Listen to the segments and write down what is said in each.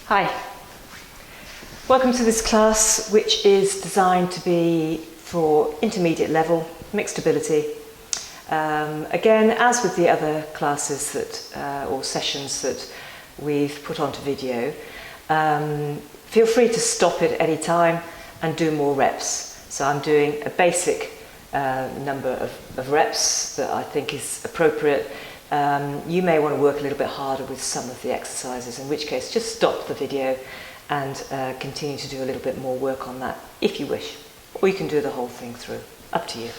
Hi, welcome to this class which is designed to be for intermediate level, mixed ability. Again, as with the other classes that or sessions that we've put onto video, feel free to stop it at any time and do more reps. So I'm doing a basic number of reps that I think is appropriate. You may want to work a little bit harder with some of the exercises, in which case just stop the video and continue to do a little bit more work on that if you wish, or you can do the whole thing through, up to you.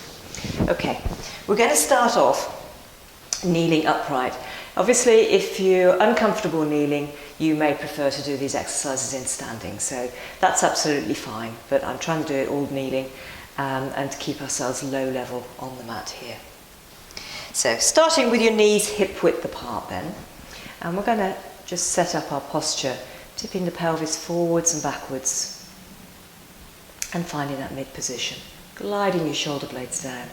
Okay, we're going to start off kneeling upright. Obviously, if you're uncomfortable kneeling, you may prefer to do these exercises in standing, so that's absolutely fine, but I'm trying to do it all kneeling and to keep ourselves low level on the mat here. So starting with your knees hip width apart then, and we're going to just set up our posture, tipping the pelvis forwards and backwards and finding that mid position. Gliding your shoulder blades down,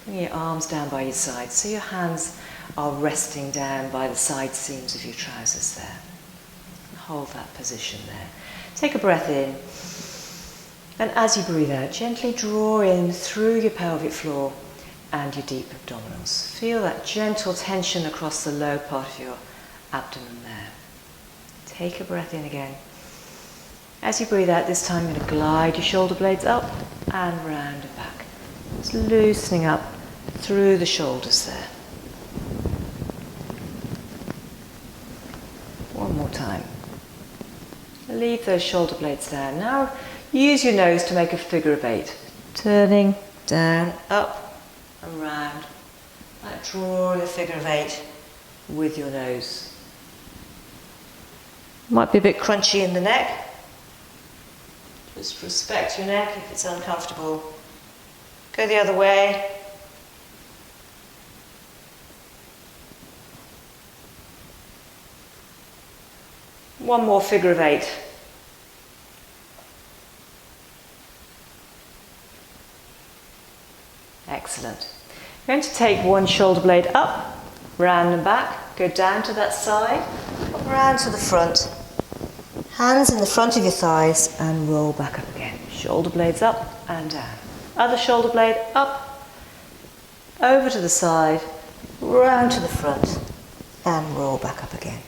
bring your arms down by your sides so your hands are resting down by the side seams of your trousers there. And hold that position there. Take a breath in, and as you breathe out, gently draw in through your pelvic floor and your deep abdominals. Feel that gentle tension across the low part of your abdomen there. Take a breath in again. As you breathe out, this time you're going to glide your shoulder blades up and round and back. Just loosening up through the shoulders there. One more time. Leave those shoulder blades down. Now use your nose to make a figure of 8. Turning down, up, and round, like drawing a figure of 8 with your nose. Might be a bit crunchy in the neck. Just respect your neck if it's uncomfortable. Go the other way. One more figure of 8. Excellent. You're going to take one shoulder blade up, round and back, go down to that side, round to the front, hands in the front of your thighs and roll back up again. Shoulder blades up and down. Other shoulder blade up, over to the side, round to the front and roll back up again.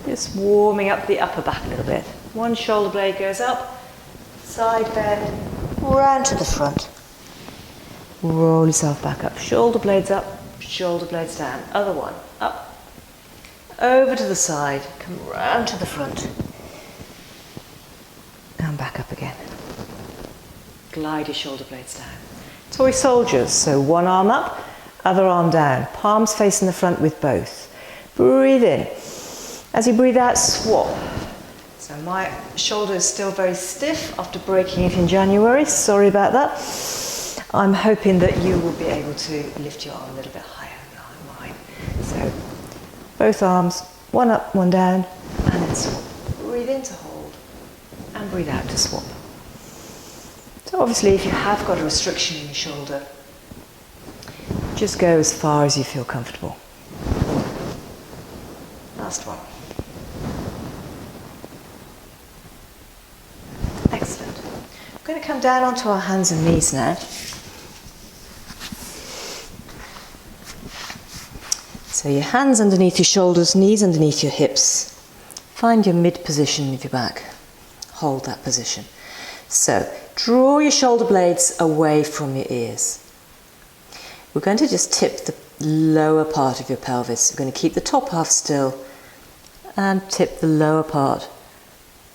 Just warming up the upper back a little bit. One shoulder blade goes up, side bend, round to the front. Roll yourself back up. Shoulder blades up, shoulder blades down. Other one, up, over to the side, come round to the front, and back up again. Glide your shoulder blades down. Toy soldiers, so one arm up, other arm down. Palms facing the front with both. Breathe in. As you breathe out, swap. So my shoulder is still very stiff after breaking it in January. Sorry about that. I'm hoping that you will be able to lift your arm a little bit higher than mine. So both arms, one up, one down, and then swap. Breathe in to hold, and breathe out to swap. So obviously if you have got a restriction in your shoulder, just go as far as you feel comfortable. Last one. Excellent. We're going to come down onto our hands and knees now. So your hands underneath your shoulders, knees underneath your hips. Find your mid position of your back. Hold that position. So draw your shoulder blades away from your ears. We're going to just tip the lower part of your pelvis. We're going to keep the top half still and tip the lower part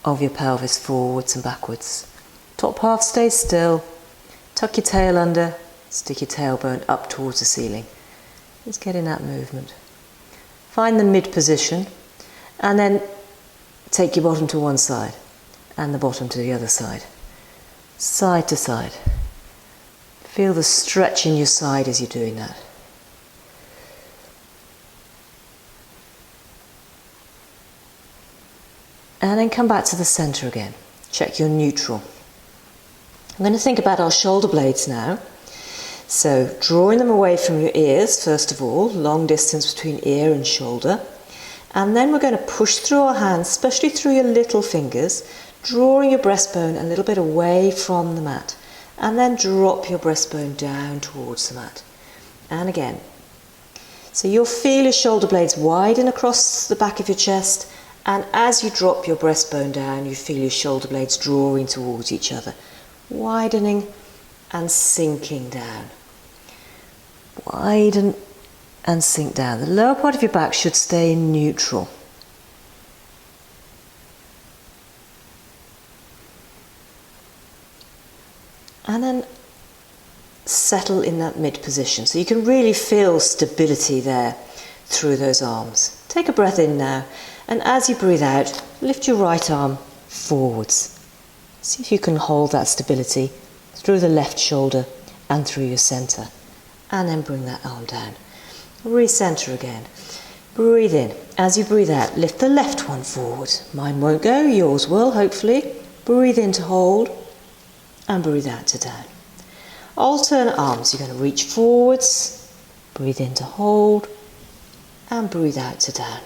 of your pelvis forwards and backwards. Top half stays still. Tuck your tail under, stick your tailbone up towards the ceiling. Just get in that movement. Find the mid position and then take your bottom to one side and the bottom to the other side. Side to side. Feel the stretch in your side as you're doing that. And then come back to the center again. Check your neutral. I'm going to think about our shoulder blades now. So drawing them away from your ears, first of all, long distance between ear and shoulder. And then we're going to push through our hands, especially through your little fingers, drawing your breastbone a little bit away from the mat. And then drop your breastbone down towards the mat. And again. So you'll feel your shoulder blades widen across the back of your chest, and as you drop your breastbone down, you feel your shoulder blades drawing towards each other, widening and sinking down. Widen and sink down. The lower part of your back should stay neutral. And then settle in that mid position. So you can really feel stability there through those arms. Take a breath in now, and as you breathe out, lift your right arm forwards. See if you can hold that stability through the left shoulder and through your centre. And then bring that arm down. Recenter again. Breathe in. As you breathe out, lift the left one forward. Mine won't go, yours will, hopefully. Breathe in to hold, and breathe out to down. Alternate arms. You're going to reach forwards, breathe in to hold, and breathe out to down.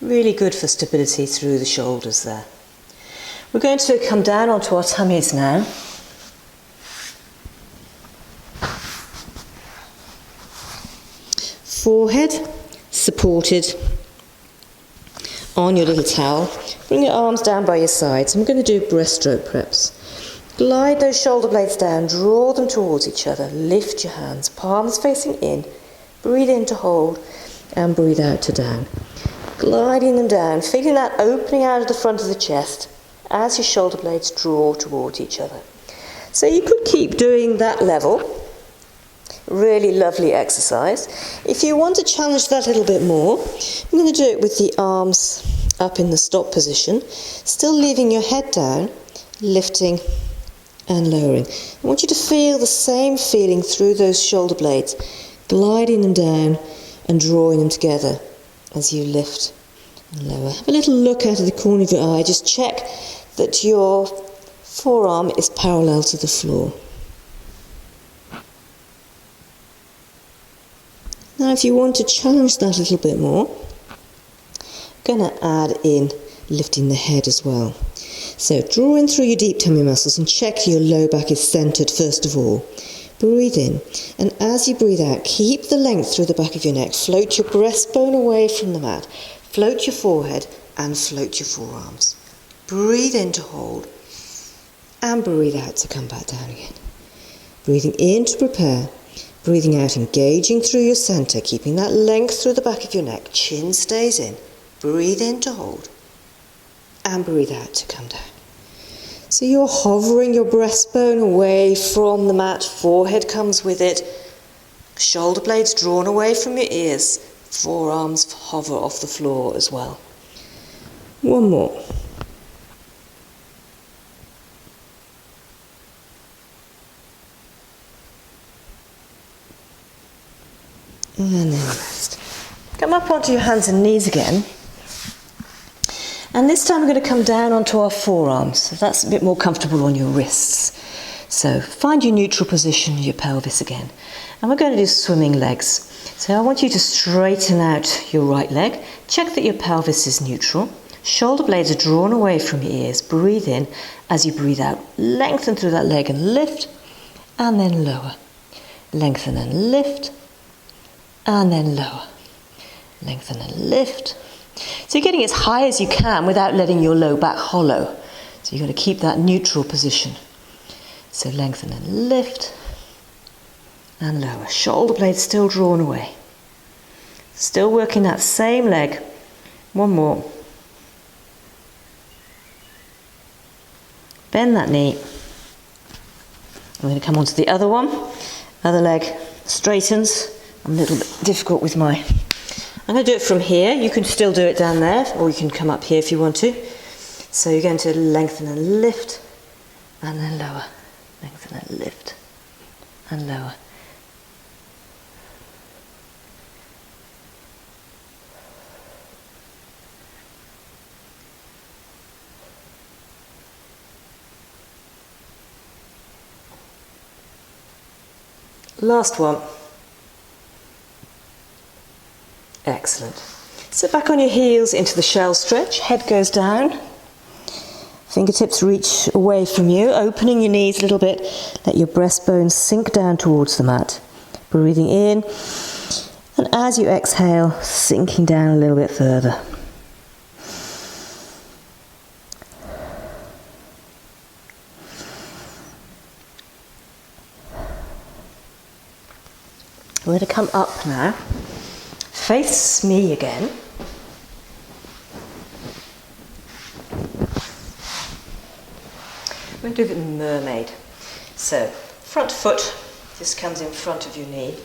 Really good for stability through the shoulders there. We're going to come down onto our tummies now. Forehead supported on your little towel. Bring your arms down by your sides. I'm going to do breaststroke preps. Glide those shoulder blades down, draw them towards each other. Lift your hands, palms facing in. Breathe in to hold and breathe out to down. Gliding them down, feeling that opening out of the front of the chest as your shoulder blades draw towards each other. So you could keep doing that level. Really lovely exercise. If you want to challenge that a little bit more, I'm going to do it with the arms up in the stop position, still leaving your head down, lifting and lowering. I want you to feel the same feeling through those shoulder blades, gliding them down and drawing them together as you lift and lower. Have a little look out of the corner of your eye. Just check that your forearm is parallel to the floor. Now if you want to challenge that a little bit more, I'm going to add in lifting the head as well. So draw in through your deep tummy muscles and check your low back is centred first of all. Breathe in, and as you breathe out, keep the length through the back of your neck. Float your breastbone away from the mat. Float your forehead and float your forearms. Breathe in to hold and breathe out to come back down again. Breathing in to prepare. Breathing out, engaging through your centre, keeping that length through the back of your neck. Chin stays in. Breathe in to hold and breathe out to come down. So you're hovering your breastbone away from the mat, forehead comes with it, shoulder blades drawn away from your ears, forearms hover off the floor as well. One more. And then rest. Come up onto your hands and knees again. And this time we're going to come down onto our forearms. So that's a bit more comfortable on your wrists. So find your neutral position, your pelvis again. And we're going to do swimming legs. So I want you to straighten out your right leg. Check that your pelvis is neutral. Shoulder blades are drawn away from your ears. Breathe in. As you breathe out, lengthen through that leg and lift. And then lower. Lengthen and lift. And then lower. Lengthen and lift. So you're getting as high as you can without letting your low back hollow. So you've got to keep that neutral position. So lengthen and lift. And lower. Shoulder blades still drawn away. Still working that same leg. One more. Bend that knee. I'm going to come on to the other one. Other leg straightens. I'm a little bit difficult with my... I'm going to do it from here. You can still do it down there, or you can come up here if you want to. So you're going to lengthen and lift, and then lower. Lengthen and lift, and lower. Last one. Excellent. Sit back on your heels into the shell stretch. Head goes down. Fingertips reach away from you, opening your knees a little bit. Let your breastbone sink down towards the mat. Breathing in. And as you exhale, sinking down a little bit further. We're going to come up now. Face me again. We're going to do the mermaid. So, front foot just comes in front of your knee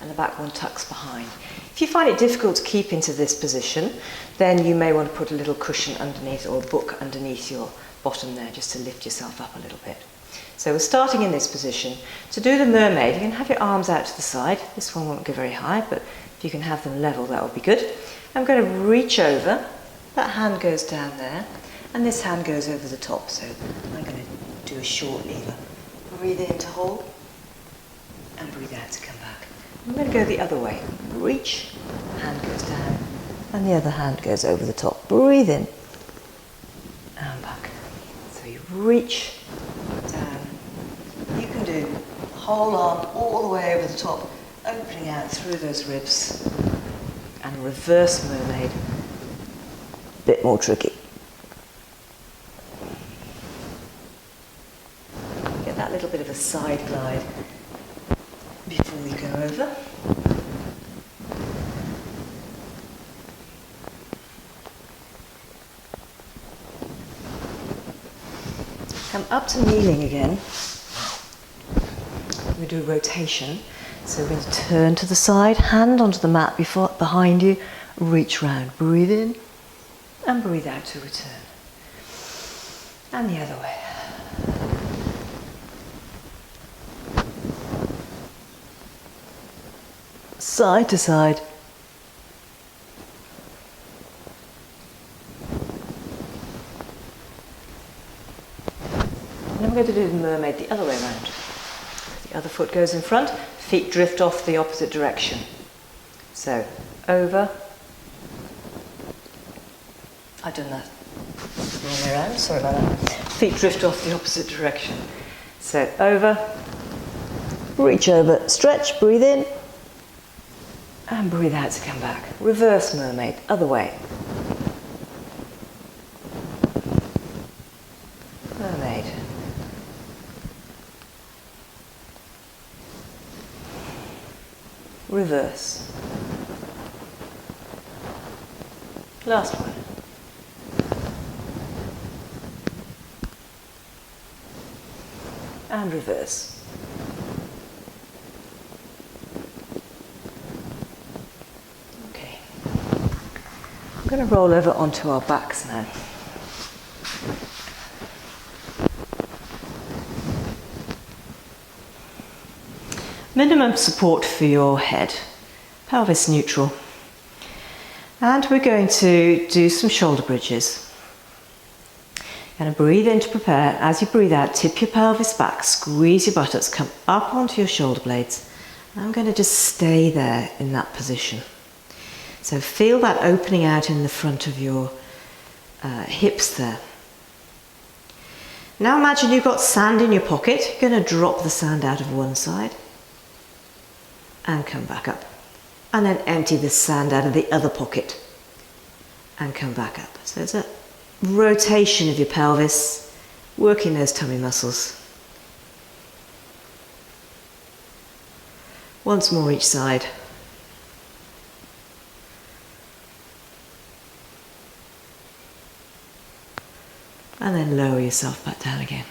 and the back one tucks behind. If you find it difficult to keep into this position, then you may want to put a little cushion underneath or a book underneath your bottom there just to lift yourself up a little bit. So we're starting in this position. To do the mermaid, you can have your arms out to the side. This one won't go very high, but if you can have them level, that would be good. I'm going to reach over. That hand goes down there, and this hand goes over the top. So I'm going to do a short lever. Breathe in to hold, and breathe out to come back. I'm going to go the other way. Reach, hand goes down, and the other hand goes over the top. Breathe in, and back. So you reach, down. You can do the whole arm all the way over the top, opening out through those ribs. And reverse mermaid, a bit more tricky. Get that little bit of a side glide before we go over. Come up to kneeling again. We do rotation. So we're going to turn to the side, hand onto the mat behind you, reach round, breathe in and breathe out to return. And the other way. Side to side. And I'm going to do the mermaid the other way around. The other foot goes in front, feet drift off the opposite direction. So, over. I've done that wrong way around, sorry about that. Feet drift off the opposite direction. So, over, reach over, stretch, breathe in, and breathe out to come back. Reverse mermaid, other way. Mermaid. Reverse. Last one. And reverse. Okay. I'm going to roll over onto our backs now. Minimum support for your head, pelvis neutral. And we're going to do some shoulder bridges. Going to breathe in to prepare. As you breathe out, tip your pelvis back, squeeze your buttocks, come up onto your shoulder blades. I'm going to just stay there in that position. So feel that opening out in the front of your hips there. Now imagine you've got sand in your pocket. You're going to drop the sand out of one side and come back up. And then empty the sand out of the other pocket and come back up. So it's a rotation of your pelvis, working those tummy muscles. Once more each side. And then lower yourself back down again.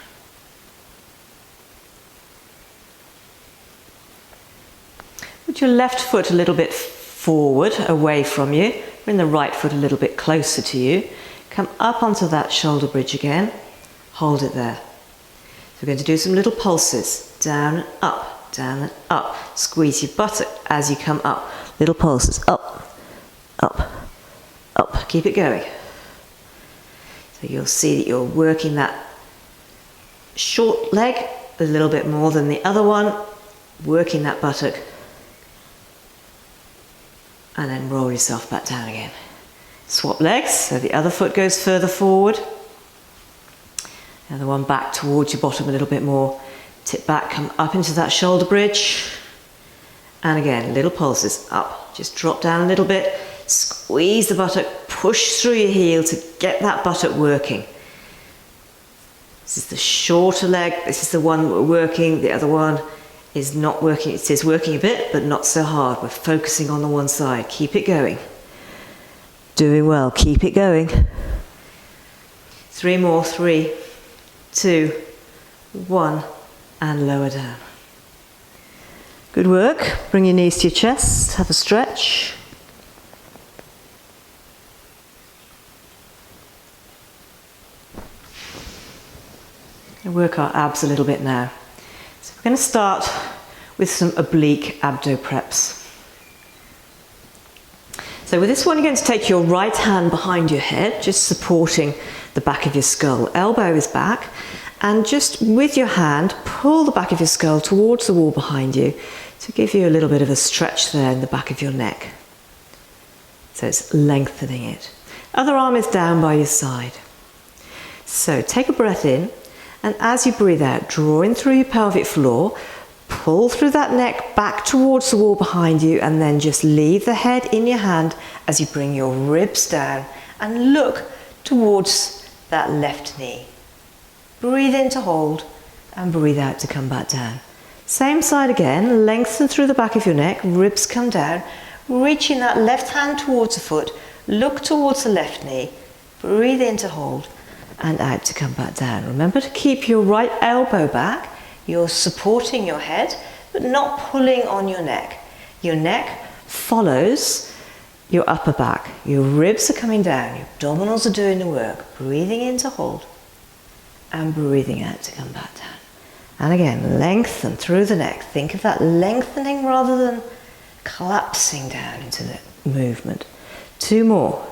Put your left foot a little bit forward, away from you. Bring the right foot a little bit closer to you. Come up onto that shoulder bridge again. Hold it there. So we're going to do some little pulses. Down and up, down and up. Squeeze your buttock as you come up. Little pulses. Up, up, up. Keep it going. So you'll see that you're working that short leg a little bit more than the other one. working that buttock, and then roll yourself back down again. Swap legs, so the other foot goes further forward. The other one back towards your bottom a little bit more. Tip back, come up into that shoulder bridge. And again, little pulses up. Just drop down a little bit. Squeeze the buttock, push through your heel to get that buttock working. This is the shorter leg. This is the one we're working. The other one is not working. It is working a bit, but not so hard. We're focusing on the one side. Keep it going. Doing well. Keep it going. 3 more. 3, 2, 1, and lower down. Good work. Bring your knees to your chest. Have a stretch. And work our abs a little bit now. So we're going to start with some oblique abdo preps. So with this one, you're going to take your right hand behind your head, just supporting the back of your skull. Elbow is back, and just with your hand, pull the back of your skull towards the wall behind you to give you a little bit of a stretch there in the back of your neck. So it's lengthening it. Other arm is down by your side. So take a breath in. And as you breathe out, draw in through your pelvic floor, pull through that neck back towards the wall behind you, and then just leave the head in your hand as you bring your ribs down and look towards that left knee. Breathe in to hold and breathe out to come back down. Same side again, lengthen through the back of your neck, ribs come down, reaching that left hand towards the foot, look towards the left knee, breathe in to hold, and out to come back down. Remember to keep your right elbow back. You're supporting your head, but not pulling on your neck. Your neck follows your upper back. Your ribs are coming down. Your abdominals are doing the work. Breathing in to hold and breathing out to come back down. And again, lengthen through the neck. Think of that lengthening rather than collapsing down into the movement. 2 more.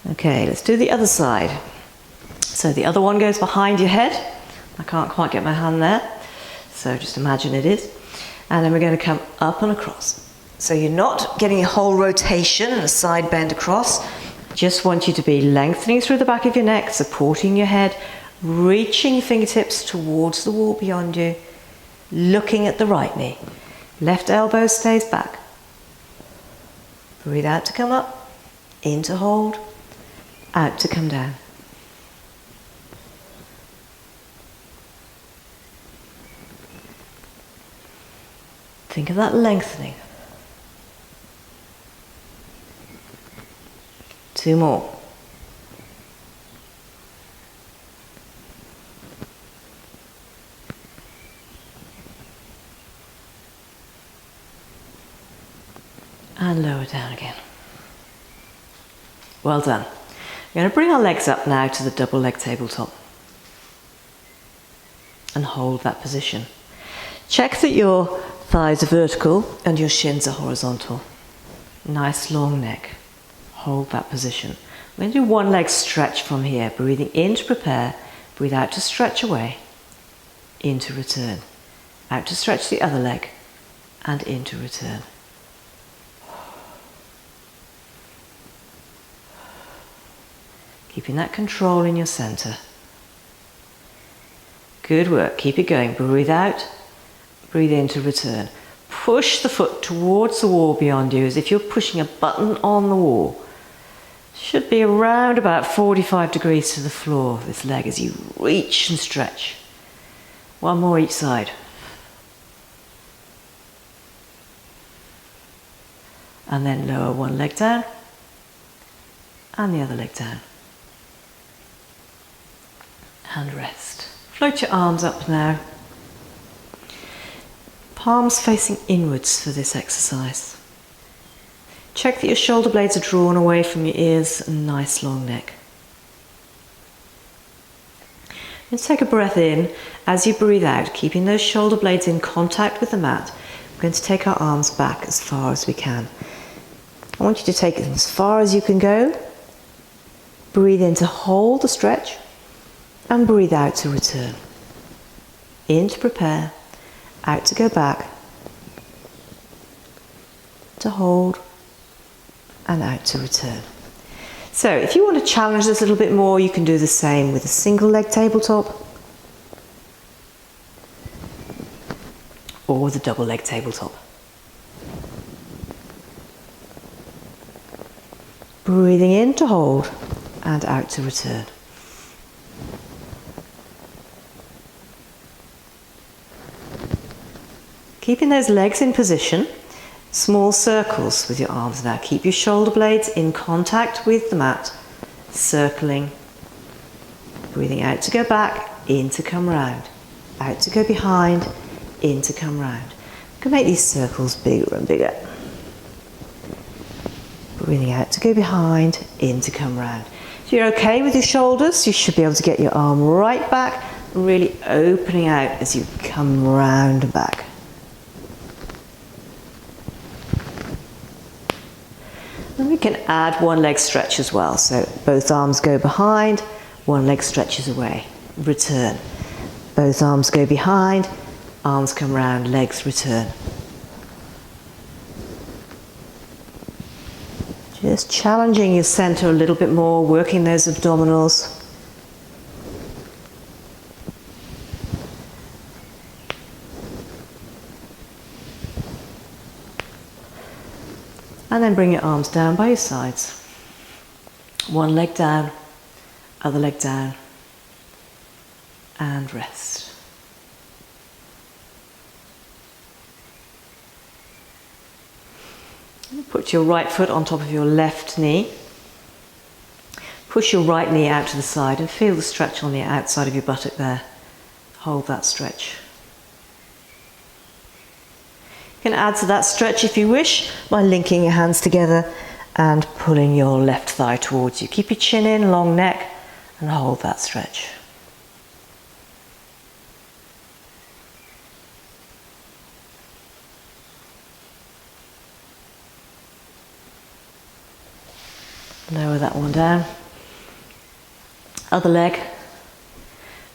Okay, let's do the other side. So the other one goes behind your head. I can't quite get my hand there, so just imagine it is. And then we're going to come up and across. So you're not getting a whole rotation and a side bend across. Just want you to be lengthening through the back of your neck, supporting your head, reaching your fingertips towards the wall beyond you, looking at the right knee. Left elbow stays back. Breathe out to come up, in to hold, out to come down. Think of that lengthening. 2 more. And lower down again. Well done. We're going to bring our legs up now to the double leg tabletop. And hold that position. Check that your thighs are vertical and your shins are horizontal. Nice long neck. Hold that position. We're going to do one leg stretch from here. Breathing in to prepare. Breathe out to stretch away. In to return. Out to stretch the other leg. And in to return. Keeping that control in your center. Good work. Keep it going. Breathe out. Breathe in to return. Push the foot towards the wall beyond you as if you're pushing a button on the wall. Should be around about 45 degrees to the floor, this leg, as you reach and stretch. 1 more each side. And then lower one leg down and the other leg down. And rest. Float your arms up now. Palms facing inwards for this exercise. Check that your shoulder blades are drawn away from your ears and nice long neck. Let's take a breath in as you breathe out, keeping those shoulder blades in contact with the mat. We're going to take our arms back as far as we can. I want you to take it as far as you can go. Breathe in to hold the stretch and breathe out to return. In to prepare, out to go back, to hold and out to return. So if you want to challenge this a little bit more, you can do the same with a single leg tabletop or with a double leg tabletop. Breathing in to hold and out to return. Keeping those legs in position, small circles with your arms now. Keep your shoulder blades in contact with the mat, circling. Breathing out to go back, in to come round. Out to go behind, in to come round. You can make these circles bigger and bigger. Breathing out to go behind, in to come round. If you're okay with your shoulders, you should be able to get your arm right back, really opening out as you come round and back. And we can add one leg stretch as well. So both arms go behind, one leg stretches away. Return. Both arms go behind, arms come round, legs return. Just challenging your center a little bit more, working those abdominals. And then bring your arms down by your sides. One leg down, other leg down, and rest. Put your right foot on top of your left knee. Push your right knee out to the side and feel the stretch on the outside of your buttock there. Hold that stretch. You can add to that stretch if you wish by linking your hands together and pulling your left thigh towards you. Keep your chin in, long neck, and hold that stretch. Lower that one down. Other leg.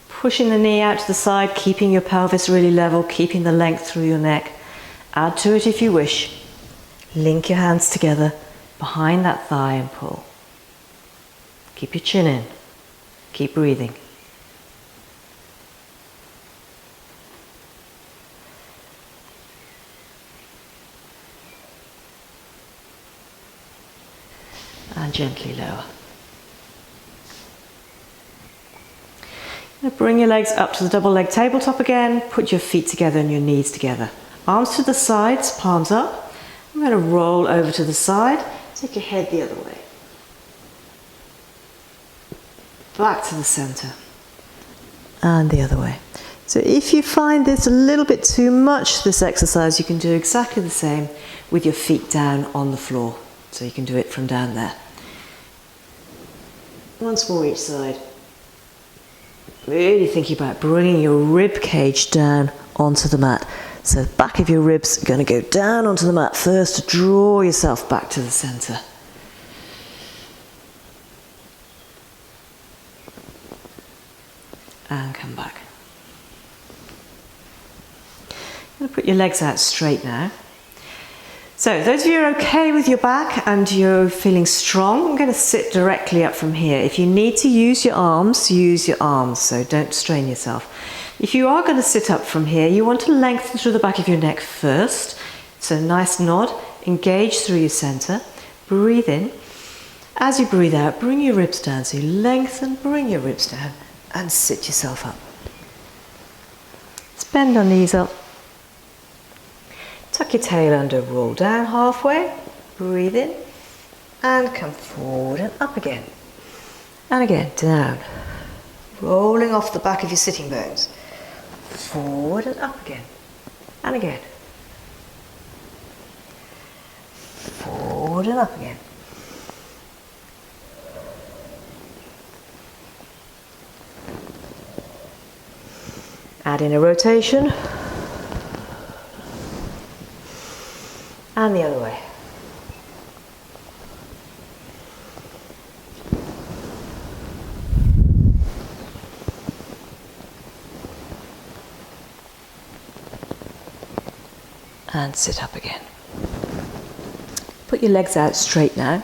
Pushing the knee out to the side, keeping your pelvis really level, keeping the length through your neck. Add to it if you wish. Link your hands together behind that thigh and pull. Keep your chin in. Keep breathing. And gently lower. Now bring your legs up to the double leg tabletop again. Put your feet together and your knees together. Arms to the sides, palms up. I'm going to roll over to the side. Take your head the other way. Back to the center. And the other way. So if you find this a little bit too much, this exercise, you can do exactly the same with your feet down on the floor. So you can do it from down there. Once more each side. Really thinking about bringing your rib cage down onto the mat. So the back of your ribs are going to go down onto the mat first to draw yourself back to the center. And come back. I'm going to put your legs out straight now. So those of you who are okay with your back and you're feeling strong, I'm going to sit directly up from here. If you need to use your arms, so don't strain yourself. If you are going to sit up from here, you want to lengthen through the back of your neck first. So nice nod, engage through your center, breathe in. As you breathe out, bring your ribs down. So you lengthen, bring your ribs down and sit yourself up. Let's bend your knees up. Tuck your tail under, roll down halfway, breathe in, and come forward and up again. And again, down. Rolling off the back of your sitting bones. Forward and up again. And again. Forward and up again. Add in a rotation. And the other way. and sit up again. Put your legs out straight now,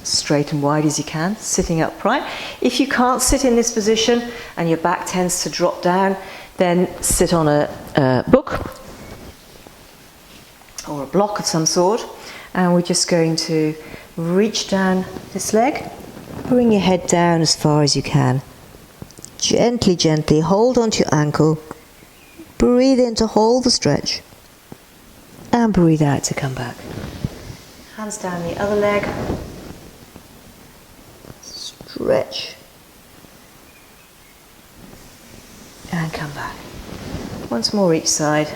straight and wide as you can, sitting upright. If you can't sit in this position and your back tends to drop down, then sit on a book or a block of some sort, and we're just going to reach down this leg, bring your head down as far as you can. Gently, gently hold onto your ankle, breathe in to hold the stretch, and breathe out to come back. Hands down the other leg, stretch, and come back. Once more each side.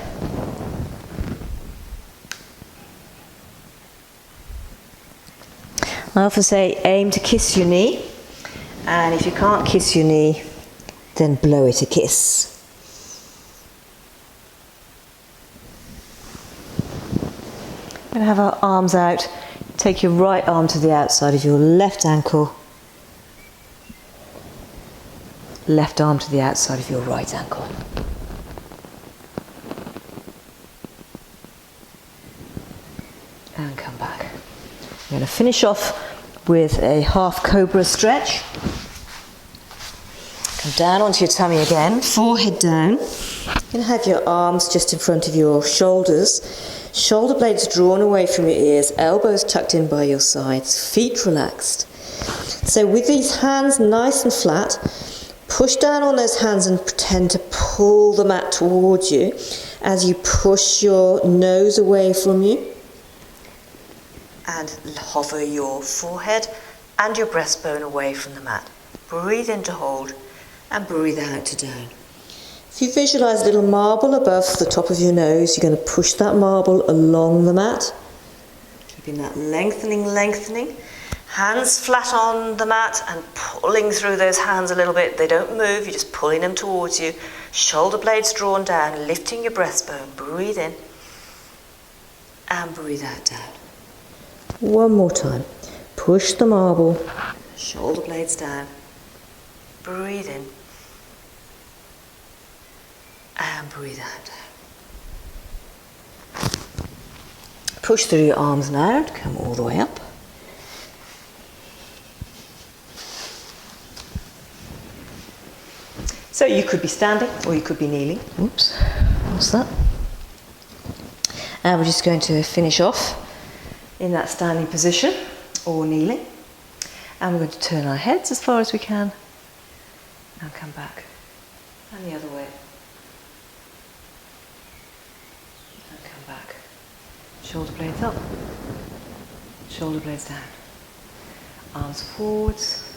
I often say aim to kiss your knee, and if you can't kiss your knee, then blow it a kiss. We're going to have our arms out. Take your right arm to the outside of your left ankle, left arm to the outside of your right ankle. And come back. We're going to finish off with a half cobra stretch. Come down onto your tummy again, forehead down. You're going to have your arms just in front of your shoulders. Shoulder blades drawn away from your ears, elbows tucked in by your sides, feet relaxed. So with these hands nice and flat, push down on those hands and pretend to pull the mat towards you as you push your nose away from you. And hover your forehead and your breastbone away from the mat. Breathe in to hold and breathe out to down. If you visualise a little marble above the top of your nose, you're going to push that marble along the mat. Keeping that lengthening. Hands flat on the mat and pulling through those hands a little bit. They don't move, you're just pulling them towards you. Shoulder blades drawn down, lifting your breastbone. Breathe in and breathe out down. One more time. Push the marble, shoulder blades down. Breathe in. And breathe out. Push through your arms now, come all the way up. So you could be standing or you could be kneeling. Oops, what's that? And we're just going to finish off in that standing position or kneeling. And we're going to turn our heads as far as we can and come back. And the other way. Back. Shoulder blades up, shoulder blades down, arms forwards,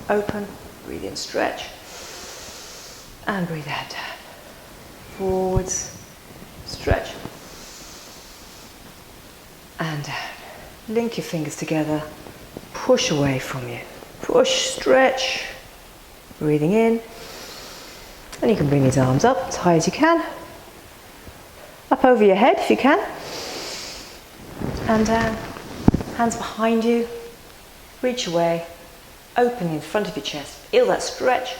open, breathe in, stretch, and breathe out down. Forwards, stretch, and down. Link your fingers together, push away from you, push, stretch, breathing in, and you can bring these arms up as high as you can. Up over your head if you can, and down, hands behind you, reach away, open in front of your chest, feel that stretch,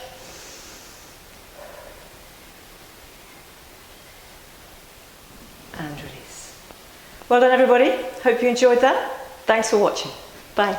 and release. Well done everybody, hope you enjoyed that, thanks for watching, bye.